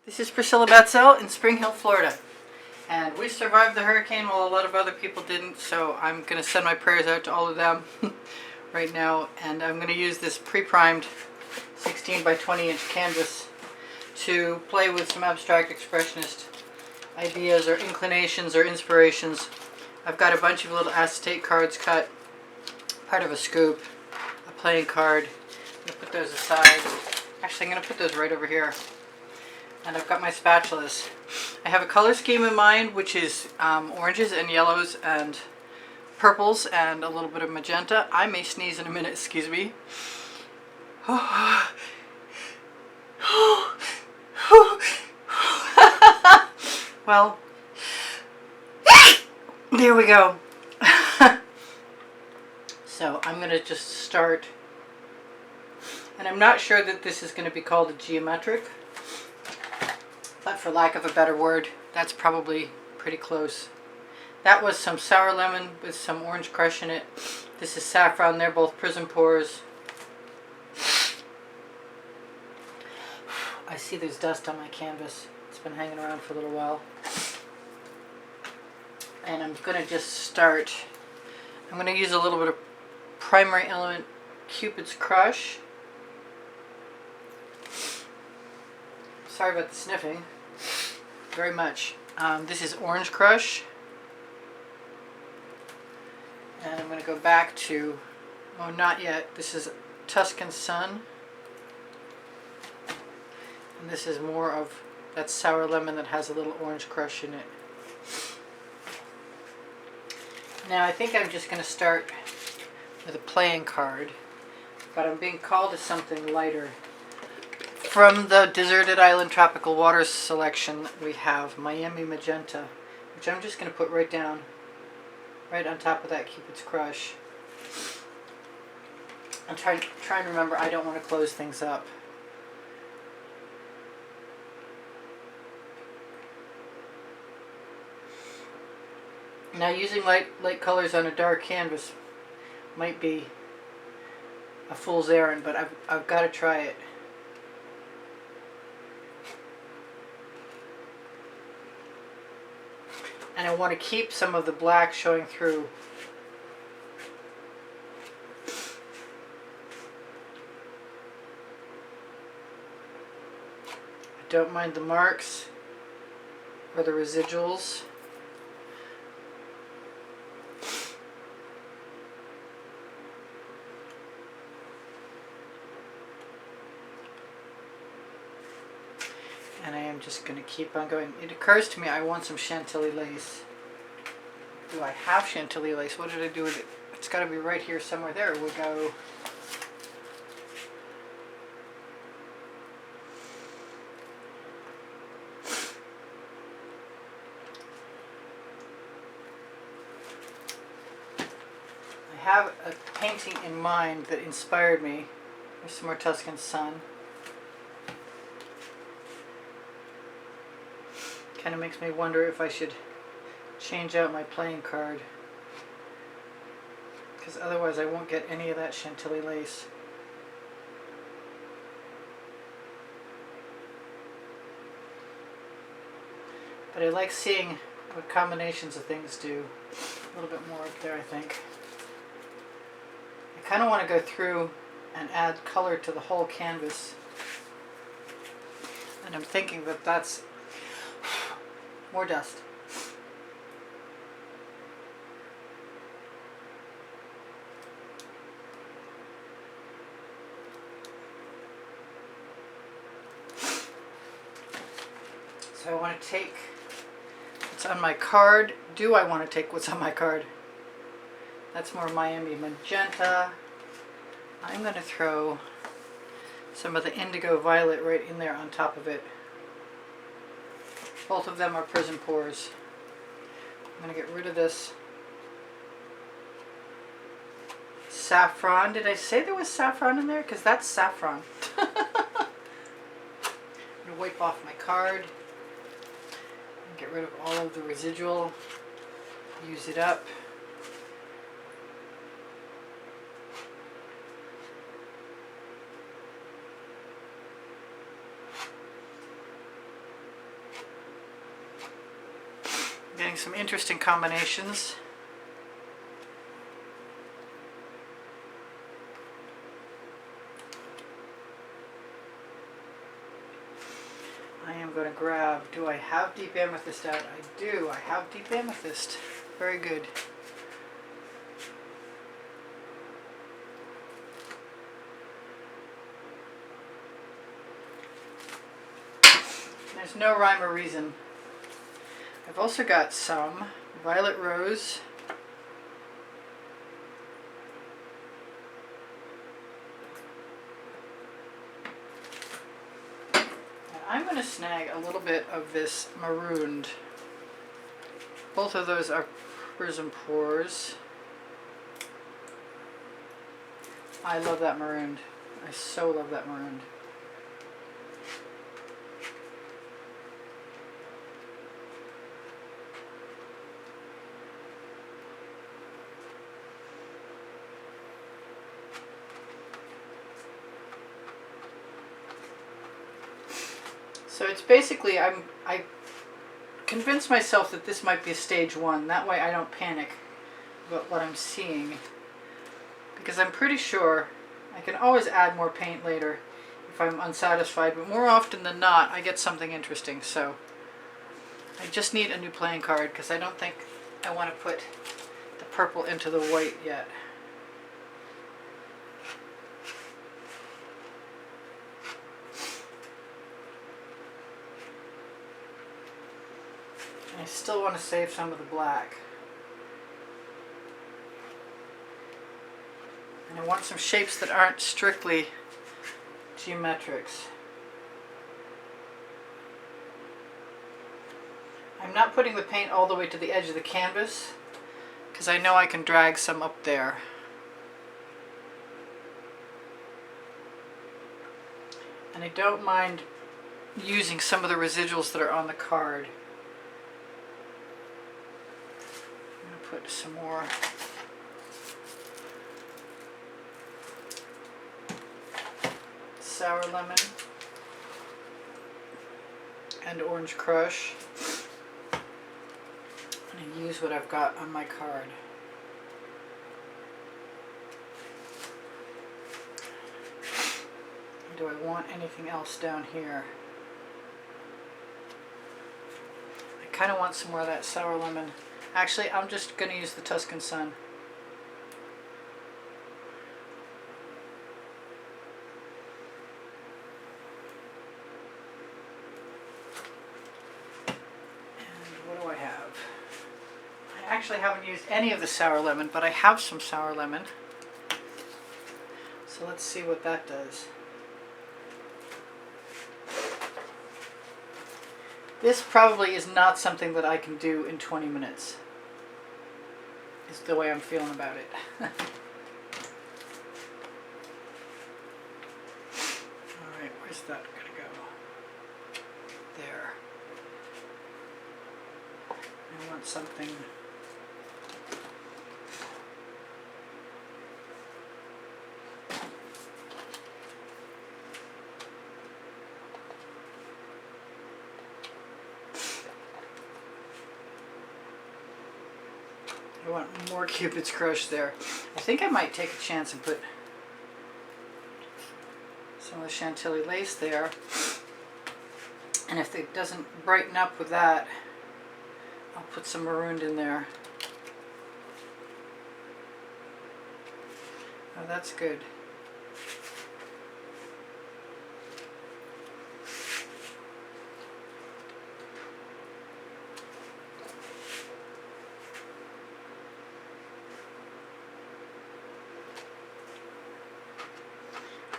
This is Priscilla Batzell in Spring Hill, Florida. And we survived the hurricane while a lot of other people didn't, so I'm going to send my prayers out to all of them right now. And I'm going to use this pre-primed 16 by 20 inch canvas to play with some abstract expressionist ideas or inclinations or inspirations. I've got a bunch of little acetate cards cut, part of a scoop, a playing card. I'm going to put those aside. Actually, I'm going to put those right over here. And I've got my spatulas. I have a color scheme in mind, which is oranges and yellows and purples and a little bit of magenta. I may sneeze in a minute, excuse me. Well, there we go. So I'm going to just start. And I'm not sure that this is going to be called a geometric. But for lack of a better word, that's probably pretty close. That was some sour lemon with some orange crush in it. This is saffron. They're both Prizm pours. I see there's dust on my canvas. It's been hanging around for a little while. And I'm going to just start. I'm going to use a little bit of Primary Element Cupids Crush. Sorry about the sniffing. Very much. This is Orange Crush. And I'm going to go back to, oh, not yet. This is Tuscan Sun. And this is more of that sour lemon that has a little orange crush in it. Now I think I'm just going to start with a playing card, but I'm being called to something lighter. From the Deserted Island Tropical Waters selection, we have Miami Magenta, which I'm just going to put right down, right on top of that Cupid's Crush. I'm trying to remember I don't want to close things up. Now using light colors on a dark canvas might be a fool's errand, but I've got to try it. And I want to keep some of the black showing through. I don't mind the marks or the residuals. And I am just going to keep on going. It occurs to me I want some Chantilly lace. Do I have Chantilly lace? What did I do with it? It's got to be right here somewhere. There we go. I have a painting in mind that inspired me. There's some more Tuscan Sun. Kind of makes me wonder if I should change out my playing card, because otherwise I won't get any of that Chantilly lace. But I like seeing what combinations of things do. A little bit more up there, I think. I kind of want to go through and add color to the whole canvas, and I'm thinking that that's more dust. So I want to take what's on my card. Do I want to take what's on my card? That's more Miami Magenta. I'm going to throw some of the Indigo Violet right in there on top of it. Both of them are Prizm pours. I'm going to get rid of this saffron. Did I say there was saffron in there? Because that's saffron. I'm going to wipe off my card and get rid of all of the residual. Use it up. I'm getting some interesting combinations. I am going to grab, do I have deep amethyst out? I do. I have deep amethyst. Very good. There's no rhyme or reason. I've also got some violet rose. And I'm going to snag a little bit of this marooned. Both of those are Prizm Pours. I love that marooned. I so love that marooned. So it's basically, I convinced myself that this might be a stage 1. That way I don't panic about what I'm seeing. Because I'm pretty sure I can always add more paint later if I'm unsatisfied. But more often than not, I get something interesting. So I just need a new playing card because I don't think I want to put the purple into the white yet. I still want to save some of the black. And I want some shapes that aren't strictly geometrics. I'm not putting the paint all the way to the edge of the canvas because I know I can drag some up there. And I don't mind using some of the residuals that are on the card. Put some more sour lemon and orange crush, and use what I've got on my card. Do I want anything else down here? I kind of want some more of that sour lemon. Actually, I'm just going to use the Tuscan Sun. And what do I have? I actually haven't used any of the sour lemon, but I have some sour lemon. So let's see what that does. This probably is not something that I can do in 20 minutes. Is the way I'm feeling about it. Alright, where's that going to go? There. I want something. I want more Cupid's Crush there. I think I might take a chance and put some of the Chantilly lace there. And if it doesn't brighten up with that, I'll put some marooned in there. Oh, that's good.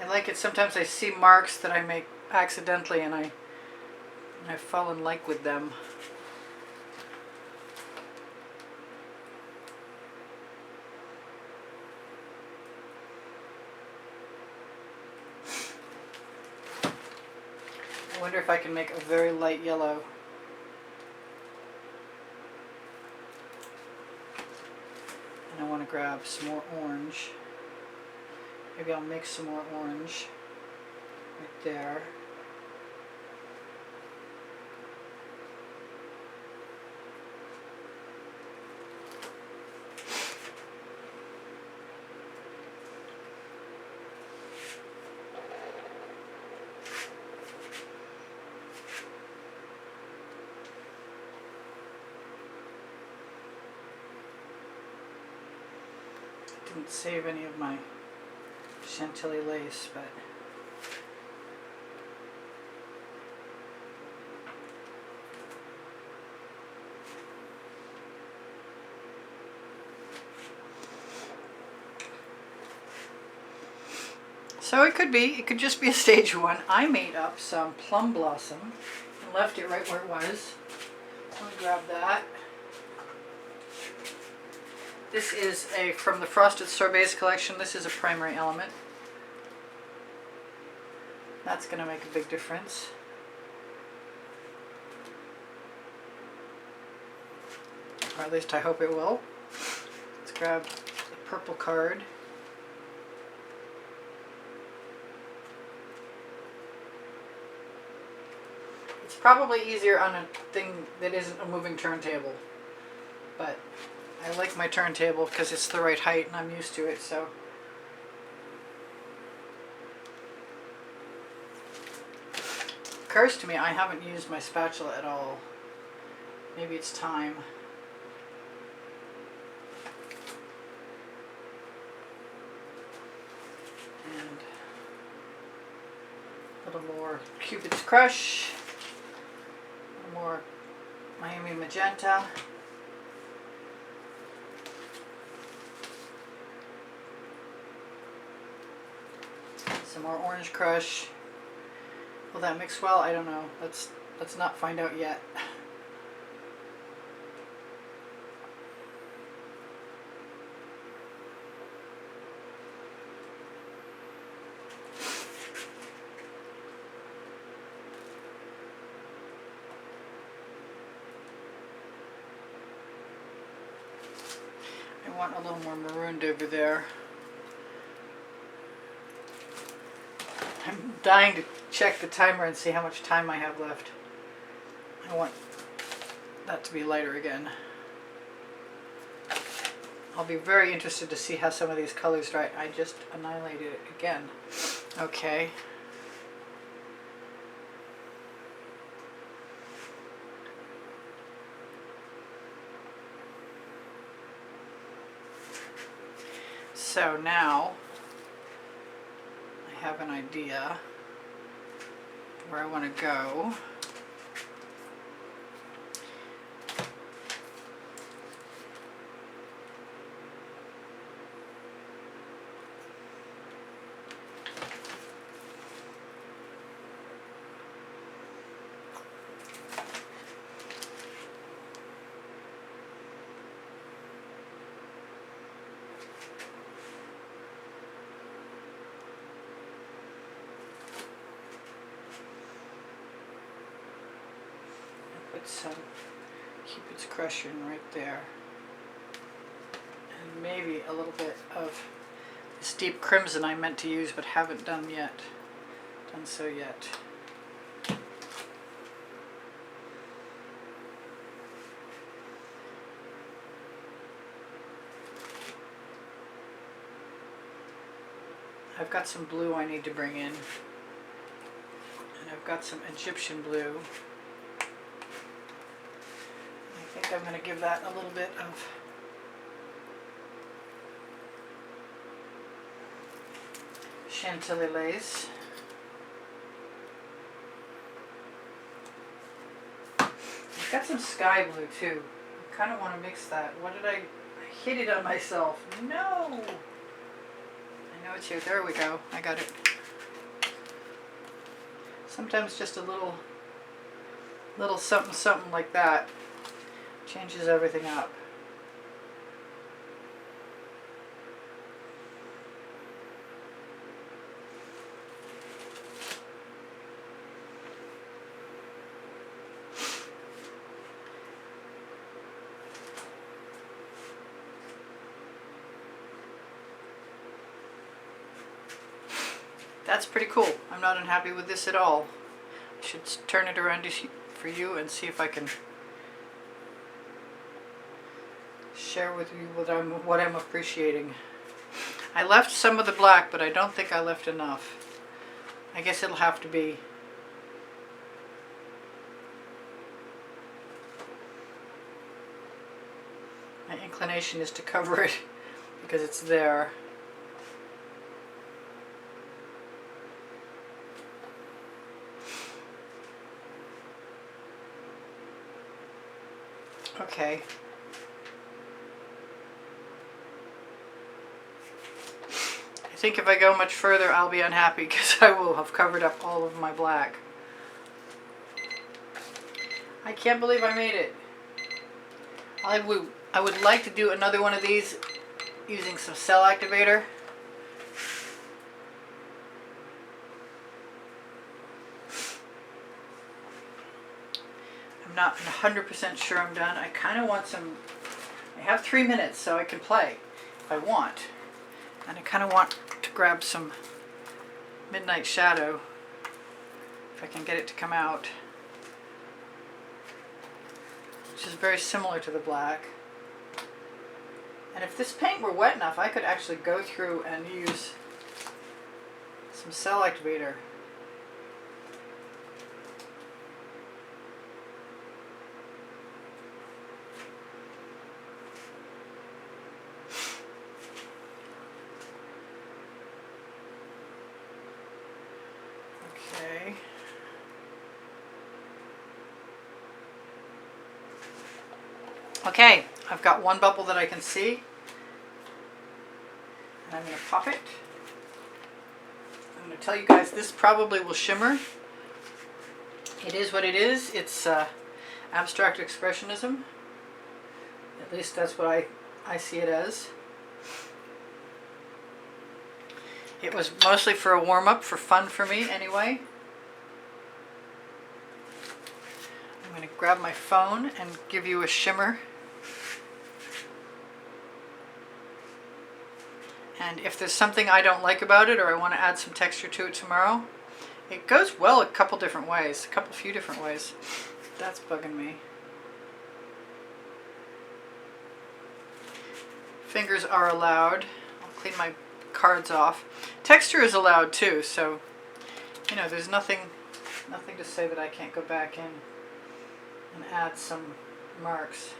I like it. Sometimes I see marks that I make accidentally and I fall in like with them. I wonder if I can make a very light yellow. And I want to grab some more orange. Maybe I'll mix some more orange right there. didn't save any of my Chantilly lace, but so it could just be a stage one. I made up some Plum Blossom and left it right where it was. Let me grab that. This is from the Frosted Sorbets collection. This is a primary element. That's going to make a big difference. Or at least I hope it will. Let's grab the purple card. It's probably easier on a thing that isn't a moving turntable, but I like my turntable because it's the right height and I'm used to it, so. Occurs to me I haven't used my spatula at all. Maybe it's time. And a little more Cupids Crush. A little more Miami Magenta. Some more Orange Crush. Will that mix well? I don't know. Let's not find out yet. I want a little more marooned over there. I'm dying to check the timer and see how much time I have left. I want that to be lighter again. I'll be very interested to see how some of these colors dry. I just annihilated it again. Okay. So now I have an idea where I want to go. Put some Cupid's Crush in right there. And maybe a little bit of this deep crimson I meant to use but haven't done so yet. I've got some blue I need to bring in. And I've got some Egyptian blue. I think I'm going to give that a little bit of Chantilly lace. I've got some sky blue too. I kind of want to mix that. What did I hit it on myself? No! I know it's here. There we go. I got it. Sometimes just a little something something like that changes everything up. That's pretty cool. I'm not unhappy with this at all. I should turn it around for you and see if I can share with you what I'm appreciating. I left some of the black, but I don't think I left enough. I guess it'll have to be my inclination is to cover it because it's there. Okay. I think if I go much further, I'll be unhappy because I will have covered up all of my black. I can't believe I made it. I would like to do another one of these using some cell activator. I'm not 100% sure I'm done. I kind of want some, I have 3 minutes so I can play if I want. And I kind of want to grab some Midnight Shadow if I can get it to come out, which is very similar to the black. And if this paint were wet enough, I could actually go through and use some cell activator. Okay. Okay, I've got one bubble that I can see, and I'm going to pop it. I'm going to tell you guys this probably will shimmer. It is what it is. It's abstract expressionism. At least that's what I see it as. It was mostly for a warm-up, for fun for me anyway. I'm going to grab my phone and give you a shimmer. And if there's something I don't like about it, or I want to add some texture to it tomorrow, it goes well a couple different ways, few different ways. That's bugging me. Fingers are allowed. I'll clean my cards off. Texture is allowed too, so you know, there's nothing to say that I can't go back in and add some marks.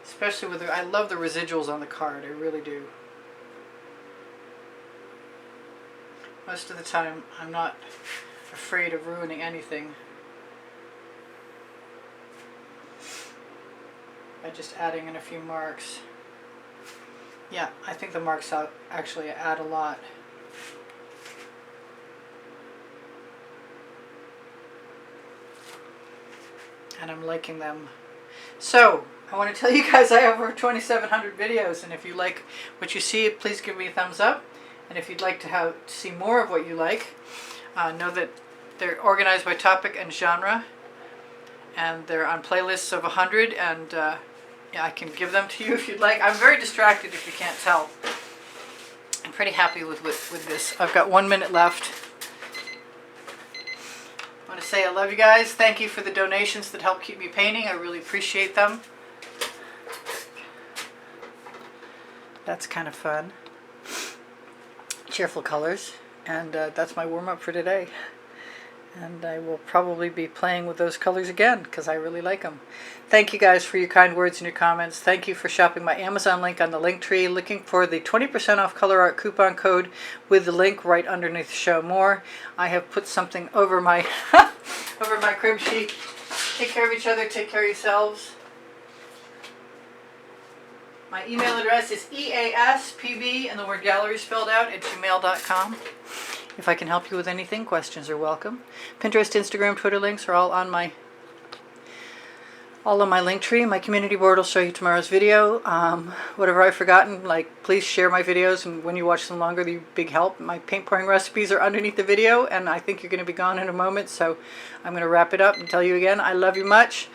Especially with I love the residuals on the card, I really do. Most of the time I'm not afraid of ruining anything by just adding in a few marks. Yeah, I think the marks actually add a lot. And I'm liking them. So, I want to tell you guys I have over 2,700 videos, and if you like what you see, please give me a thumbs up. And if you'd like to see more of what you like, know that they're organized by topic and genre, and they're on playlists of 100, and yeah, I can give them to you if you'd like. I'm very distracted if you can't tell. I'm pretty happy with this. I've got 1 minute left. I want to say I love you guys. Thank you for the donations that help keep me painting. I really appreciate them. That's kind of fun. Cheerful colors, and that's my warm-up for today. And I will probably be playing with those colors again because I really like them. Thank you guys for your kind words and your comments. Thank you for shopping my Amazon link on the link tree, looking for the 20% off Colourarte coupon code with the link right underneath Show More. I have put something over my over my crib sheet. Take care of each other, take care of yourselves. My email address is easpb and the word gallery spelled out at gmail.com. If I can help you with anything, questions are welcome. Pinterest, Instagram, Twitter links are all on my link tree. My community board will show you tomorrow's video. Whatever I've forgotten, like, please share my videos, and when you watch them longer, they're a big help. My paint pouring recipes are underneath the video, and I think you're going to be gone in a moment, so I'm going to wrap it up and tell you again, I love you much.